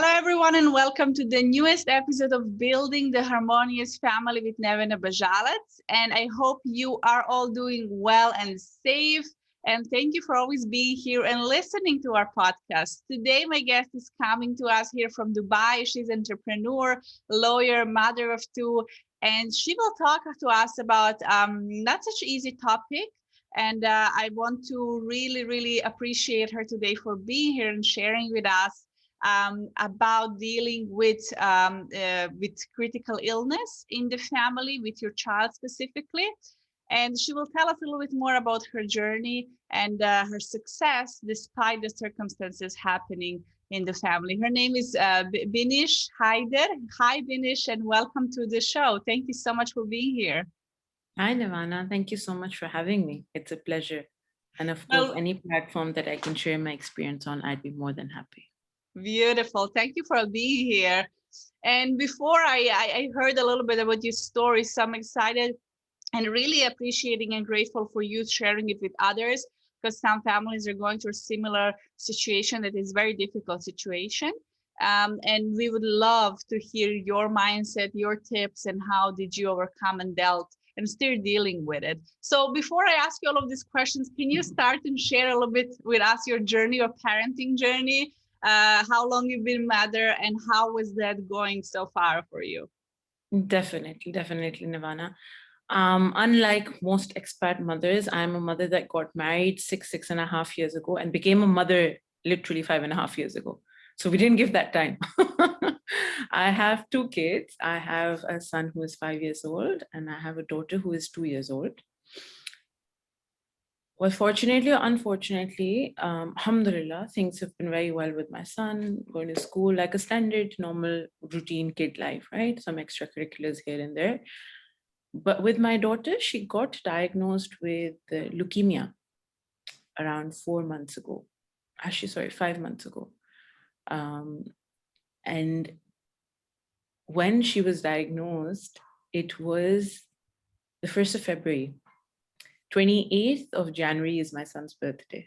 Hello, everyone, and welcome to the newest episode of Building the Harmonious Family with Nevena Bajalat. And I hope you are all doing well and safe. And thank you for always being here and listening to our podcast. Today, my guest is coming to us here from Dubai. She's an entrepreneur, lawyer, mother of two, and she will talk to us about not such easy topic. And I want to really appreciate her today for being here and sharing with us about dealing with critical illness in the family, with your child specifically. And she will tell us a little bit more about her journey and her success despite the circumstances happening in the family. Her name is Beenish Haider. Hi, Beenish, and welcome to the show. Thank you so much for being here. Hi, Nevana. Thank you so much for having me. It's a pleasure. And of course, Well, any platform that I can share my experience on, I'd be more than happy. Beautiful. Thank you for being here. And before I heard a little bit about your story, so I'm excited and really appreciating and grateful for you sharing it with others, because some families are going through a similar situation that is very difficult situation. And we would love to hear your mindset, your tips, and how did you overcome and dealt and still dealing with it. So before I ask you all of these questions, can you start and share a little bit with us your journey, your parenting journey? How long you've been mother and how was that going so far for you? Definitely, Nirvana. Unlike most expat mothers, I'm a mother that got married 6.5 years ago and became a mother literally 5.5 years ago. So we didn't give that time. I have two kids. I have a son who is 5 years old and I have a daughter who is 2 years old. Well, fortunately or unfortunately, alhamdulillah, things have been very well with my son, going to school, like a standard, normal, routine kid life, right? Some extracurriculars here and there. But with my daughter, she got diagnosed with leukemia around 4 months ago. Actually, sorry, 5 months ago. And when she was diagnosed, it was the 1st of February. 28th of January is my son's birthday.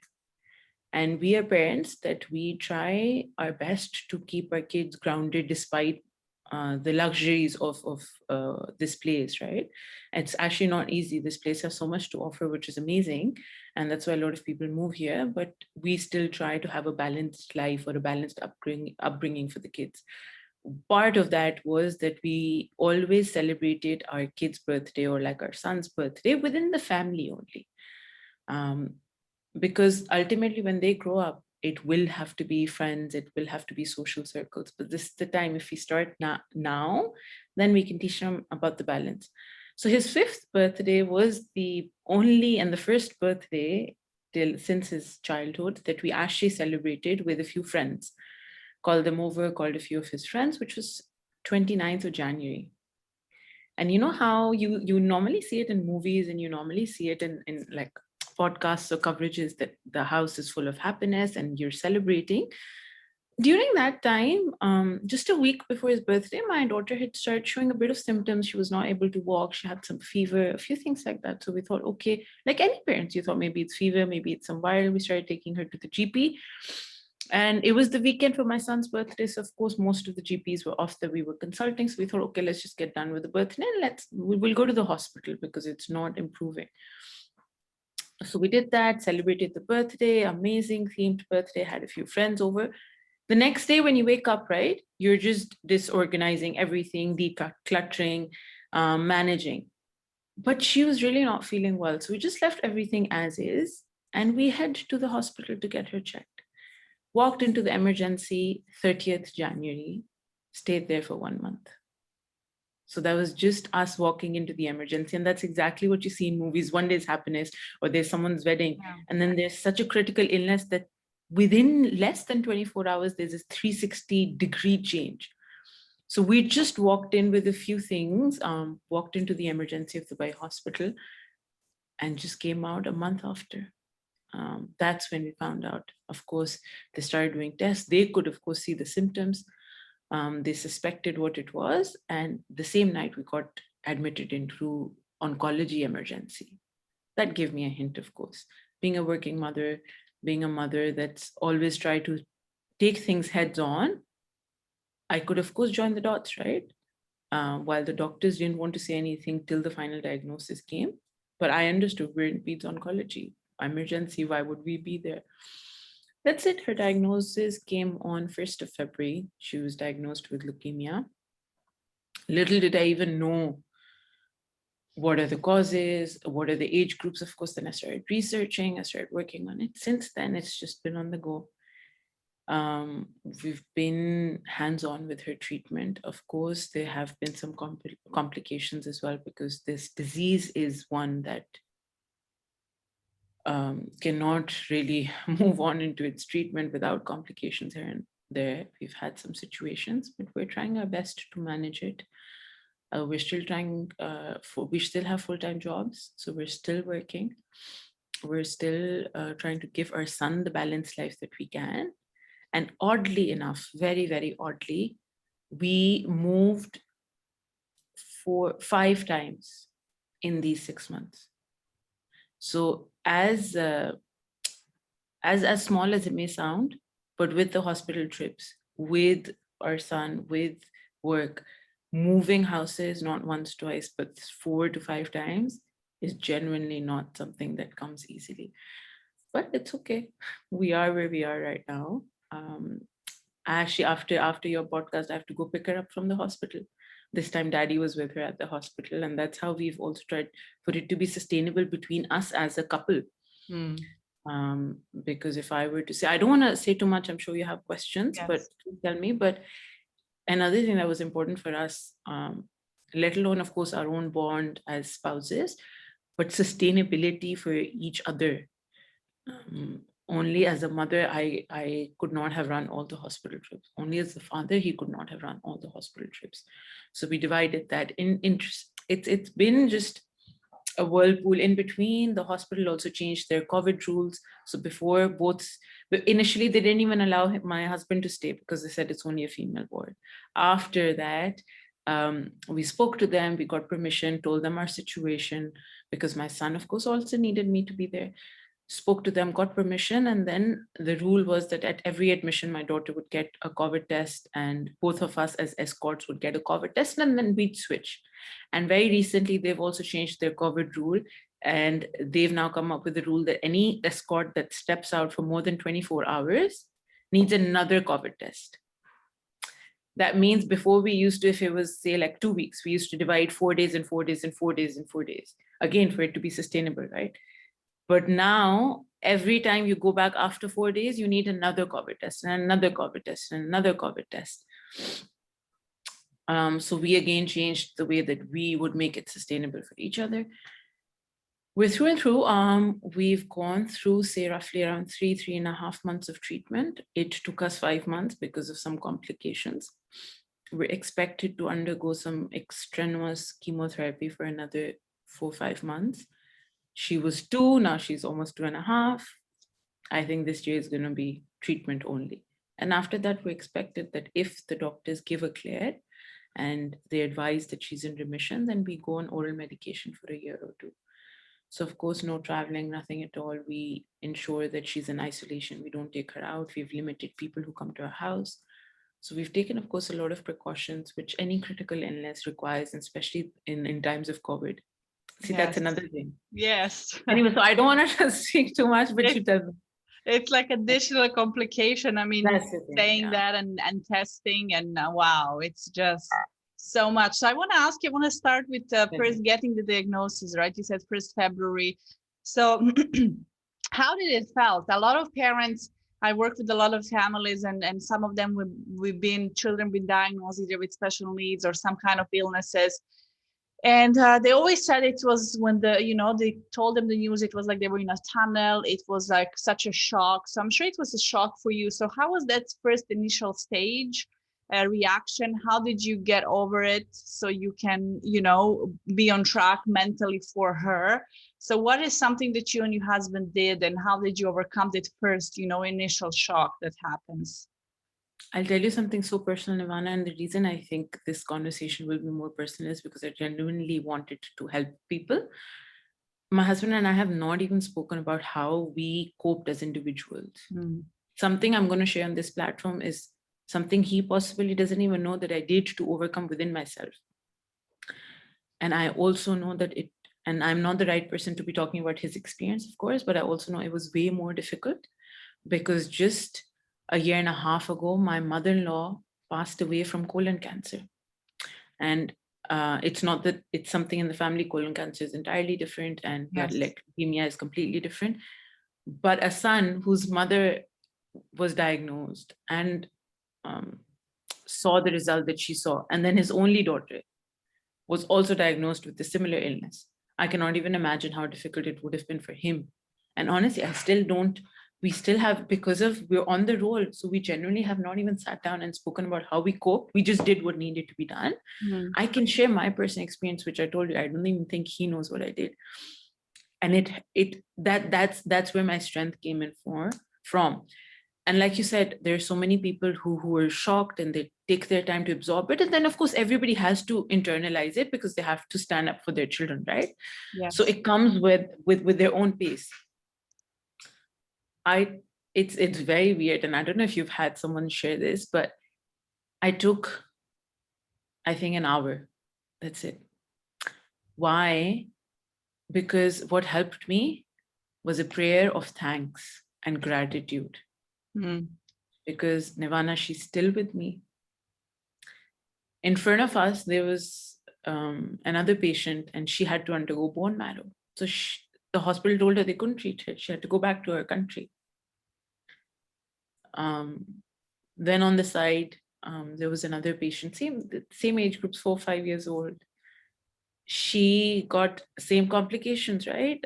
And we are parents that we try our best to keep our kids grounded despite the luxuries of this place, right? It's actually not easy. This place has so much to offer, which is amazing. And that's why a lot of people move here, but we still try to have a balanced life or a balanced upbringing for the kids. Part of that was that we always celebrated our kid's birthday or like our son's birthday within the family only. Because ultimately when they grow up, it will have to be friends, it will have to be social circles. But this is the time, if we start now, then we can teach them about the balance. So his 5th birthday was the only and the first birthday since his childhood that we actually celebrated with a few friends. Called them over, called a few of his friends, which was 29th of January. And you know how you normally see it in movies and you normally see it in like podcasts or coverages that the house is full of happiness and you're celebrating. During that time, just a week before his birthday, my daughter had started showing a bit of symptoms. She was not able to walk. She had some fever, a few things like that. So we thought, okay, like any parents, you thought maybe it's fever, maybe it's some viral. We started taking her to the GP. And it was the weekend for my son's birthday. So of course, most of the GPs were off that we were consulting. So we thought, okay, let's just get done with the birthday and we'll go to the hospital because it's not improving. So we did that, celebrated the birthday, amazing themed birthday, had a few friends over. The next day when you wake up, right, you're just disorganizing everything, decluttering, managing. But she was really not feeling well. So we just left everything as is and we head to the hospital to get her checked. Walked into the emergency 30th January, stayed there for 1 month. So that was just us walking into the emergency. And that's exactly what you see in movies. One day's happiness or there's someone's wedding. Yeah. And then there's such a critical illness that within less than 24 hours, there's a 360-degree change. So we just walked in with a few things, walked into the emergency of the Dubai hospital and just came out a month after. That's when we found out. Of course, they started doing tests. They could, of course, see the symptoms. They suspected what it was. And the same night, we got admitted into oncology emergency. That gave me a hint, of course. Being a working mother, being a mother that's always tried to take things heads on, I could, of course, join the dots, right? While the doctors didn't want to say anything till the final diagnosis came. But I understood we're in peds oncology, emergency, why would we be there? That's it. Her diagnosis came on 1st of February. She was diagnosed with leukemia. Little did I even know what are the causes, what are the age groups. Of course, then I started researching, I started working on it. Since then, it's just been on the go. We've been hands-on with her treatment. Of course, there have been some complications as well, because this disease is one that cannot really move on into its treatment without complications here and there. We've had some situations, but we're trying our best to manage it. We're still trying, we still have full-time jobs, so we're still working. We're still trying to give our son the balanced life that we can. And oddly enough, very, very oddly, we moved 5 times in these 6 months. So as small as it may sound, but with the hospital trips, with our son, with work, moving houses, not once, twice, but 4 to 5 times is genuinely not something that comes easily. But it's okay. We are where we are right now. Actually, after your podcast, I have to go pick her up from the hospital. This time Daddy was with her at the hospital, and that's how we've also tried for it to be sustainable between us as a couple. Because if I were to say, I don't want to say too much, I'm sure you have questions, yes, but please tell me. But another thing that was important for us, let alone, of course, our own bond as spouses, but sustainability for each other. Only as a mother, I could not have run all the hospital trips. Only as a father, he could not have run all the hospital trips. So we divided that in interest. It's been just a whirlpool. In between, the hospital also changed their COVID rules. So before, initially they didn't even allow my husband to stay because they said it's only a female ward. After that, we spoke to them, we got permission, told them our situation, because my son, of course, also needed me to be there. Spoke to them, got permission, and then the rule was that at every admission, my daughter would get a COVID test, and both of us as escorts would get a COVID test, and then we'd switch. And very recently, they've also changed their COVID rule, and they've now come up with a rule that any escort that steps out for more than 24 hours needs another COVID test. That means before we used to, if it was say like 2 weeks, we used to divide 4 days and 4 days and 4 days and 4 days, again, for it to be sustainable, right? But now, every time you go back after 4 days, you need another COVID test and another COVID test and another COVID test. So we again changed the way that we would make it sustainable for each other. We're through and through. We've gone through, say, roughly around 3.5 months of treatment. It took us 5 months because of some complications. We're expected to undergo some extraneous chemotherapy for another 4-5 months. She was 2, now she's almost 2.5. I think this year is going to be treatment only. And after that, we expected that if the doctors give a clear and they advise that she's in remission, then we go on oral medication for a year or 2. So of course, no traveling, nothing at all. We ensure that she's in isolation. We don't take her out. We've limited people who come to our house. So we've taken, of course, a lot of precautions, which any critical illness requires, and especially in times of COVID. See, yes, that's another thing. Yes. Anyway, so I don't want to speak too much, but you tell me. It's like additional complication. I mean, saying that and testing, and wow, it's just so much. So I want to ask you, I want to start with first getting the diagnosis, right? You said 1st February. So how did it felt? A lot of parents, I work with a lot of families, and some of them children been diagnosed either with special needs or some kind of illnesses. And they always said it was when they told them the news, it was like they were in a tunnel. It was like such a shock. So I'm sure it was a shock for you. So how was that first initial stage reaction? How did you get over it so you can, be on track mentally for her? So what is something that you and your husband did, and how did you overcome that first, initial shock that happens? I'll tell you something so personal, Ivana, and the reason I think this conversation will be more personal is because I genuinely wanted to help people. My husband and I have not even spoken about how we coped as individuals. Something I'm going to share on this platform is something he possibly doesn't even know that I did to overcome within myself. And I also know that and I'm not the right person to be talking about his experience, of course, but I also know it was way more difficult because just a year and a half ago, my mother-in-law passed away from colon cancer. And it's not that it's something in the family. Colon cancer is entirely different, and leukemia is completely different. But a son whose mother was diagnosed and saw the result that she saw, and then his only daughter was also diagnosed with a similar illness. I cannot even imagine how difficult it would have been for him. And honestly, we still have, because we're on the roll, so we generally have not even sat down and spoken about how we cope. We just did what needed to be done. I can share my personal experience, which I told you, I don't even think he knows what I did. And that's where my strength came in from. And like you said, there are so many people who are shocked and they take their time to absorb it. And then, of course, everybody has to internalize it because they have to stand up for their children, right? Yes. So it comes with their own pace. It's very weird. And I don't know if you've had someone share this, but I took, I think, an hour. That's it. Why? Because what helped me was a prayer of thanks and gratitude. Because Nirvana, she's still with me. In front of us, there was another patient and she had to undergo bone marrow. So the hospital told her they couldn't treat her. She had to go back to her country. Then on the side, there was another patient, same age groups, 4 or 5 years old. She got same complications, right?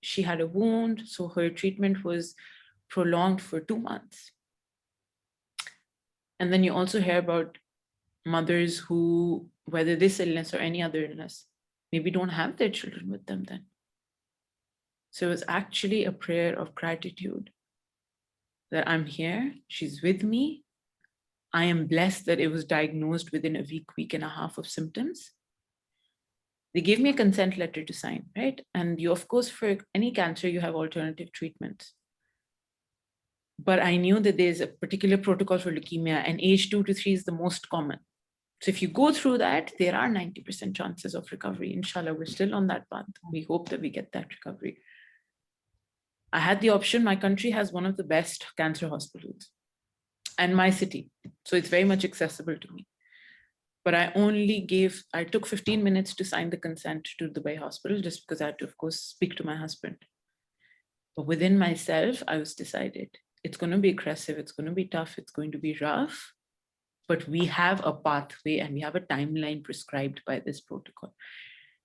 She had a wound, so her treatment was prolonged for 2 months. And then you also hear about mothers who, whether this illness or any other illness, maybe don't have their children with them then. So it was actually a prayer of gratitude that I'm here, she's with me. I am blessed that it was diagnosed within a week and a half of symptoms. They gave me a consent letter to sign, right? And you, of course, for any cancer, you have alternative treatments. But I knew that there's a particular protocol for leukemia, and age 2 to 3 is the most common. So if you go through that, there are 90% chances of recovery. Inshallah, we're still on that path. We hope that we get that recovery. I had the option. My country has one of the best cancer hospitals and my city. So it's very much accessible to me. But I took 15 minutes to sign the consent to the Dubai hospital just because I had to, of course, speak to my husband. But within myself, I was decided, it's going to be aggressive, it's going to be tough, it's going to be rough, but we have a pathway and we have a timeline prescribed by this protocol.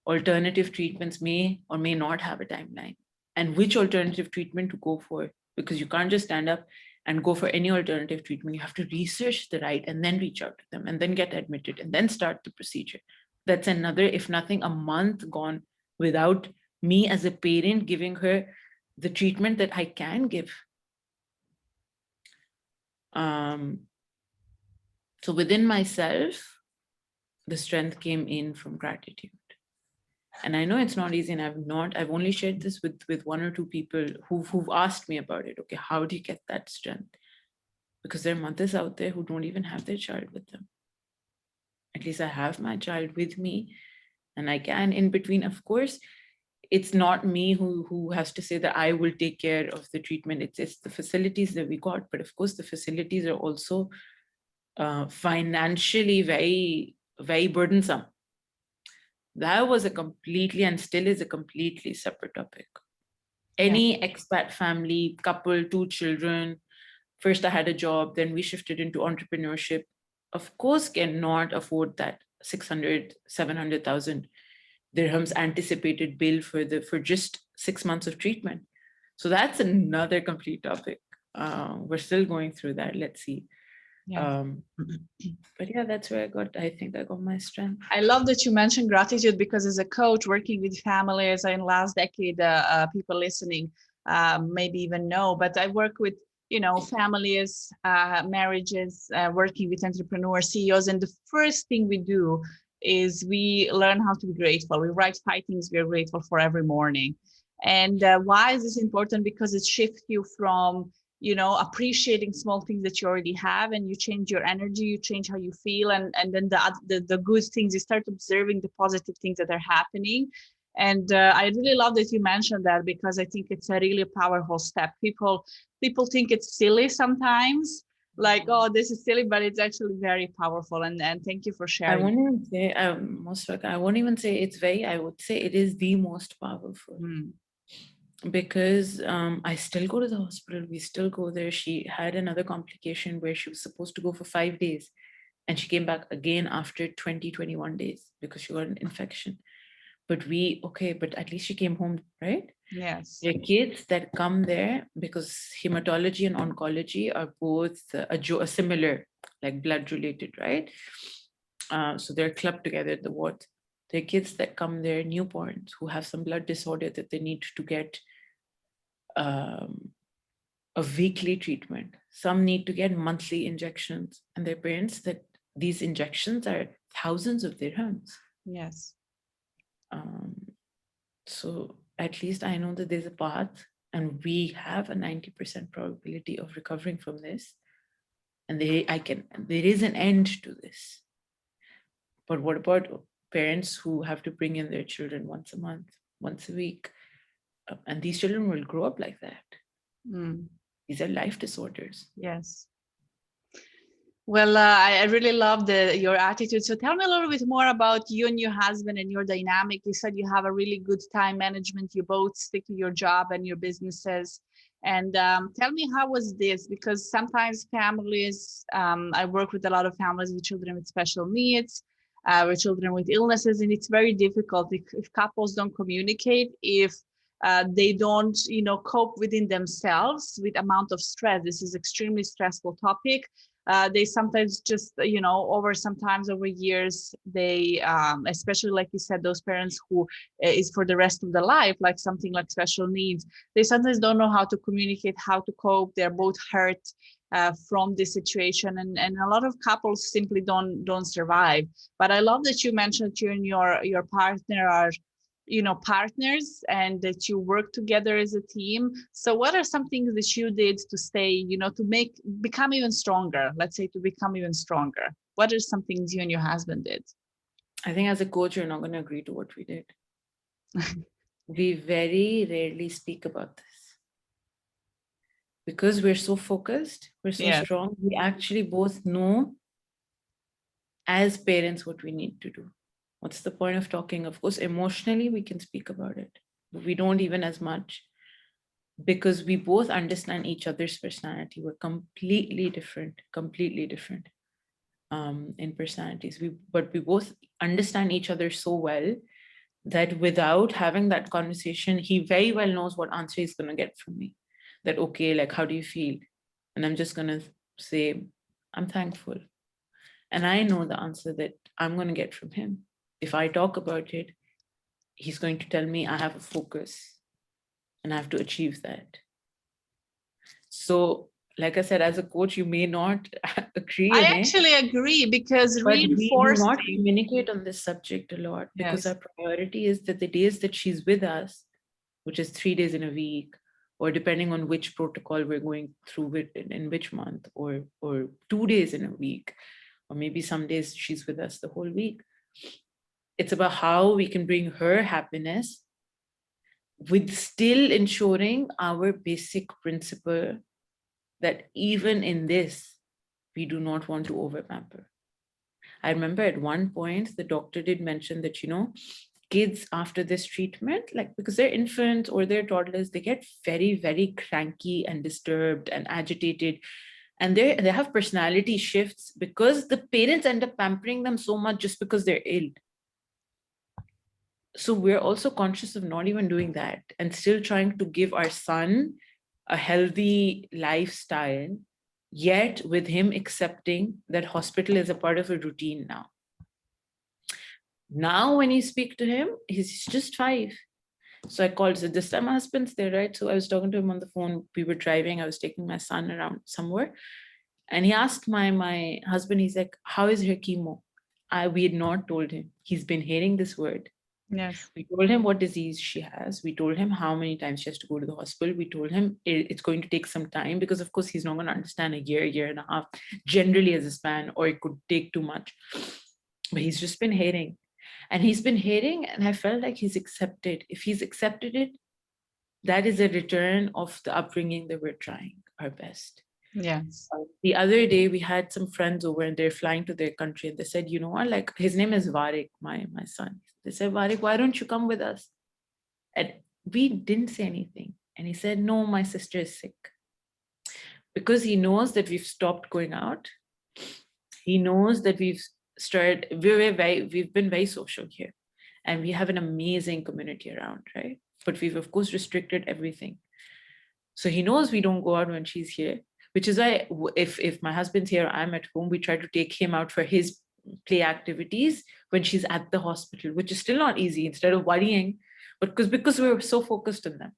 Alternative treatments may or may not have a timeline. And which alternative treatment to go for, because you can't just stand up and go for any alternative treatment. You have to research the right and then reach out to them and then get admitted and then start the procedure. That's another, if nothing, a month gone without me as a parent giving her the treatment that I can give. So within myself, the strength came in from gratitude. And I know it's not easy, and I've only shared this with 1 or 2 people who've asked me about it. Okay, how do you get that strength? Because there are mothers out there who don't even have their child with them. At least I have my child with me, and I can in between. Of course, it's not me who has to say that I will take care of the treatment. It's the facilities that we got. But of course, the facilities are also financially very, very burdensome. That was a completely, and still is a completely separate topic. Any expat family, couple, 2 children, first I had a job, then we shifted into entrepreneurship, of course cannot afford that 600, 700,000 dirhams anticipated bill for just 6 months of treatment. So that's another complete topic. We're still going through that. Let's see. But yeah, that's where I think I got my strength. I love that you mentioned gratitude, because as a coach working with families in last decade, people listening maybe even know, but I work with, families, marriages, working with entrepreneurs, CEOs. And the first thing we do is we learn how to be grateful. We write 5 things we are grateful for every morning. And why is this important? Because it shifts you from appreciating small things that you already have, and you change your energy, you change how you feel, and then the good things, you start observing the positive things that are happening. And I really love that you mentioned that, because I think it's a really powerful step. People think it's silly sometimes, like, oh, this is silly, but it's actually very powerful. And thank you for I sharing. won't even say, I won't even say it's very, I would say it is the most powerful. Because I still go to the hospital, we still go there. She had another complication where she was supposed to go for 5 days, and she came back again after 21 days because she got an infection. But but at least she came home, right? Yes. There are kids that come there because hematology and oncology are both a similar, like blood related, right? So they're clubbed together at the ward. There are kids that come there, newborns, who have some blood disorder that they need to get a weekly treatment. Some need to get monthly injections, and their parents that these injections are thousands of dirhams. Yes. So at least I know that there's a path, and we have a 90% probability of recovering from this. And there is an end to this. But what about parents who have to bring in their children once a month, once a week? And these children will grow up like that. These are life disorders. Yes. Well, I really love your attitude. So tell me a little bit more about you and your husband and your dynamic. You said you have a really good time management. You both stick to your job and your businesses. And tell me, how was this? Because sometimes families, I work with a lot of families with children with special needs, with children with illnesses, and it's very difficult if couples don't communicate, if they don't, cope within themselves with amount of stress. This is extremely stressful topic. They sometimes just, sometimes over years, they, especially like you said, those parents who is for the rest of the life, like something like special needs, they sometimes don't know how to communicate, how to cope. They're both hurt from this situation, and a lot of couples simply don't survive. But I love that you mentioned that you and your partner are partners, and that you work together as a team. So what are some things that you did to stay, to become even stronger, let's say, to become even stronger? What are some things you and your husband did? I think as a coach, you're not going to agree to what we did. We very rarely speak about this because we're so focused, we're so strong. We actually both know as parents what we need to do. What's the point of talking? Of course, emotionally, we can speak about it, but we don't even as much, because we both understand each other's personality. We're completely different in personalities. But we both understand each other so well that without having that conversation, he very well knows what answer he's going to get from me. That, okay, like, how do you feel? And I'm just going to say, I'm thankful. And I know the answer that I'm going to get from him. If I talk about it, he's going to tell me I have a focus and I have to achieve that. So, like I said, as a coach, you may not agree. I actually agree, because but we do not communicate on this subject a lot, because our priority is that the days that she's with us, which is 3 days in a week, or depending on which protocol we're going through in which month, or 2 days in a week, or maybe some days she's with us the whole week. It's about how we can bring her happiness with still ensuring our basic principle that even in this, we do not want to over pamper. I remember at one point, the doctor did mention that, kids after this treatment, like, because they're infants or they're toddlers, they get very, very cranky and disturbed and agitated. And they have personality shifts because the parents end up pampering them so much just because they're ill. So we're also conscious of not even doing that and still trying to give our son a healthy lifestyle, yet with him accepting that hospital is a part of a routine now. Now, when you speak to him, he's just 5. So I called, so this time my husband's there, right? So I was talking to him on the phone. We were driving. I was taking my son around somewhere. And he asked my husband, he's like, how is her chemo? We had not told him. He's been hearing this word. Yes. We told him what disease she has. We told him how many times she has to go to the hospital. We told him it's going to take some time because, of course, he's not going to understand a year and a half generally as a span, or it could take too much. But he's just been hating. And he's been hating, and I felt like he's accepted. If he's accepted it, that is a return of the upbringing that we're trying our best. Yes. The other day, we had some friends over and they're flying to their country. And they said, you know what, like his name is Varik, my son. They said, Varik, why don't you come with us? And we didn't say anything. And he said, no, my sister is sick. Because he knows that we've stopped going out. He knows that we've been very social here. And we have an amazing community around, right? But we've, of course, restricted everything. So he knows we don't go out when she's here, which is why if my husband's here, I'm at home, we try to take him out for his play activities when she's at the hospital, which is still not easy, instead of worrying, but because we're so focused on them.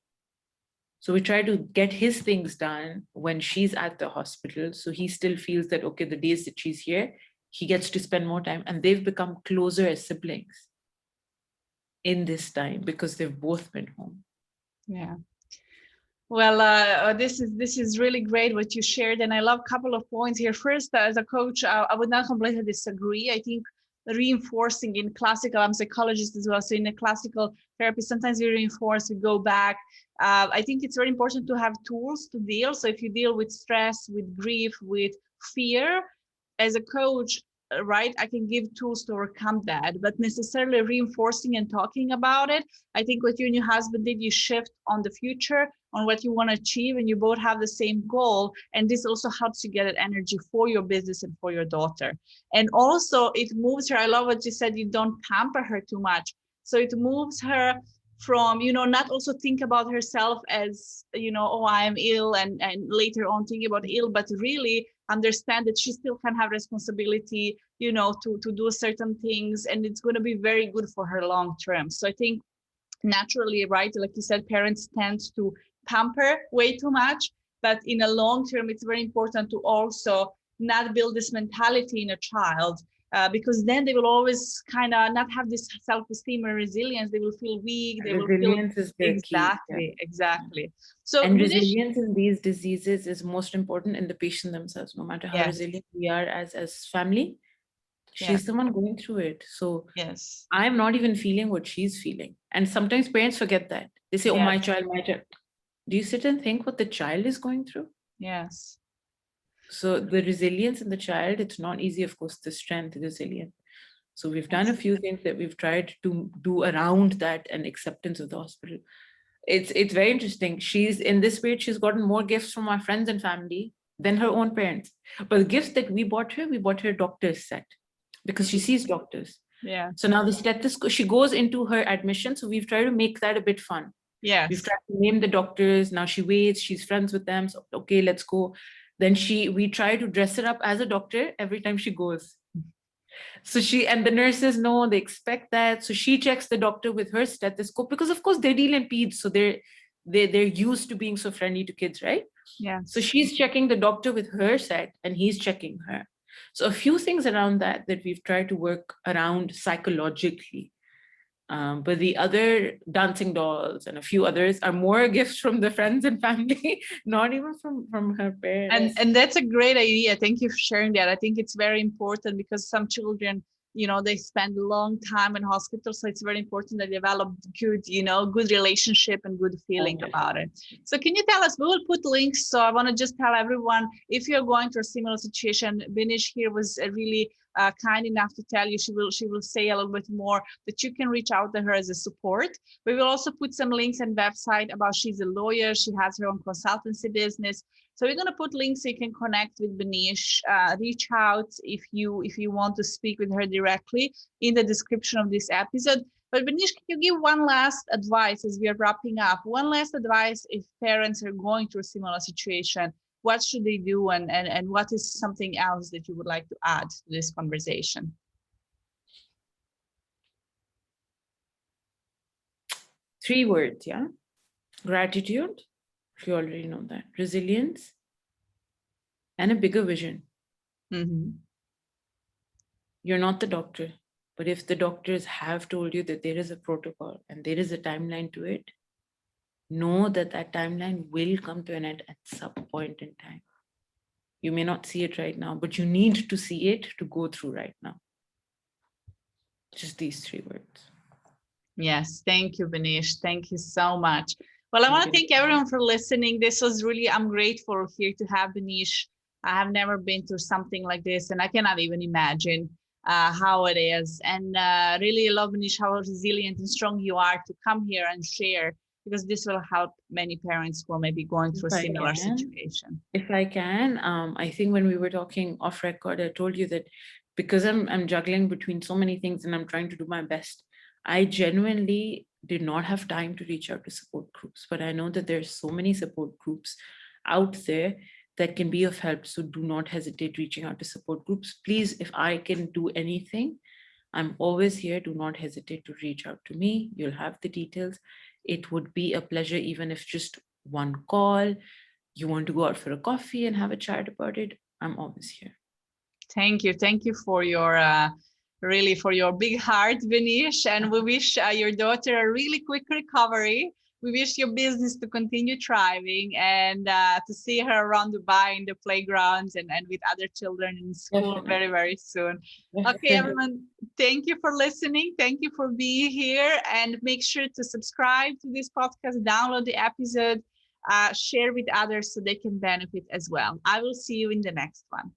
So we try to get his things done when she's at the hospital. So he still feels that, okay, the days that she's here, he gets to spend more time, and they've become closer as siblings in this time because they've both been home. Yeah. Well, this is really great what you shared, and I love a couple of points here. First, as a coach, I would not completely disagree. I think reinforcing in classical, I'm a psychologist as well, so in a classical therapy, sometimes we reinforce, we go back. I think it's very important to have tools to deal. So if you deal with stress, with grief, with fear, as a coach, right, I can give tools to overcome that, but necessarily reinforcing and talking about it. I think what you and your husband did, you shift on the future, on what you want to achieve, and you both have the same goal. And this also helps you get that energy for your business and for your daughter. And also it moves her. I love what you said, you don't pamper her too much. So it moves her from, not also think about herself as, oh, I am ill, and later on think about ill, but really understand that she still can have responsibility, to do certain things, and it's going to be very good for her long term. So I think naturally, right, like you said, parents tend to pamper way too much, but in a long term, it's very important to also not build this mentality in a child, because then they will always kind of not have this self-esteem or resilience. They will feel weak. They will feel Is the exactly, key. exactly. So and Beenish, resilience in these diseases is most important in the patient themselves. No matter how yes, resilient we are as family, yeah, she's the one going through it. So yes, I'm not even feeling what she's feeling. And sometimes parents forget that. They say, oh, my yes, child, my child. Do you sit and think what the child is going through? yes, So the resilience in the child, it's not easy, of course, the strength, resilient. So we've done a yes, few things that we've tried to do around that and acceptance of the hospital. It's very interesting. She's in this way, she's gotten more gifts from our friends and family than her own parents. But the gifts that we bought her a doctor's set because she sees doctors. yeah, So now the stethoscope, she goes into her admission. So we've tried to make that a bit fun. We've yes, tried to name the doctors. Now she waits, she's friends with them. So, okay, let's go. Then we try to dress her up as a doctor every time she goes. So and the nurses know, they expect that. So she checks the doctor with her stethoscope because of course they deal in peds. So they're used to being so friendly to kids, right? yes. So she's checking the doctor with her set and he's checking her. So a few things around that we've tried to work around psychologically. But the other dancing dolls and a few others are more gifts from the friends and family, not even from her parents. And that's a great idea. Thank you for sharing that. I think it's very important because some children, they spend a long time in hospital, so it's very important that they develop good, good relationship and good feeling about it. So can you tell us, we will put links. So I want to just tell everyone, if you're going through a similar situation, Beenish here was really kind enough to tell you. She will say a little bit more, that you can reach out to her as a support. We will also put some links and website about, she's a lawyer, she has her own consultancy business. So we're going to put links so you can connect with Beenish, reach out if you want to speak with her directly in the description of this episode. But Beenish, can you give one last advice as we are wrapping up? One last advice if parents are going through a similar situation, what should they do, and what is something else that you would like to add to this conversation? 3 words, yeah? Gratitude, you already know that. Resilience, and a bigger vision. Mm-hmm. You're not the doctor. But if the doctors have told you that there is a protocol and there is a timeline to it, know that that timeline will come to an end at some point in time. You may not see it right now, but you need to see it to go through right now. Just these 3 words. Yes, thank you, Beenish. Thank you so much. Well, I want to Thank thank everyone for listening. This was really, I'm grateful here to have Beenish. I have never been through something like this, and I cannot even imagine how it is. And really love, Beenish, how resilient and strong you are to come here and share, because this will help many parents who are maybe going through a similar situation. If I can, I think when we were talking off record, I told you that because I'm juggling between so many things and I'm trying to do my best, I genuinely did not have time to reach out to support groups. But I know that there's so many support groups out there that can be of help. So do not hesitate reaching out to support groups. Please, if I can do anything, I'm always here. Do not hesitate to reach out to me. You'll have the details. It would be a pleasure, even if just one call, you want to go out for a coffee and have a chat about it, I'm always here. Thank you. Thank you for your really for your big heart, Beenish. And we wish your daughter a really quick recovery. We wish your business to continue thriving and to see her around Dubai in the playgrounds and with other children in school Definitely. very, very soon. Okay, everyone, thank you for listening. Thank you for being here. And make sure to subscribe to this podcast, download the episode, share with others so they can benefit as well. I will see you in the next one.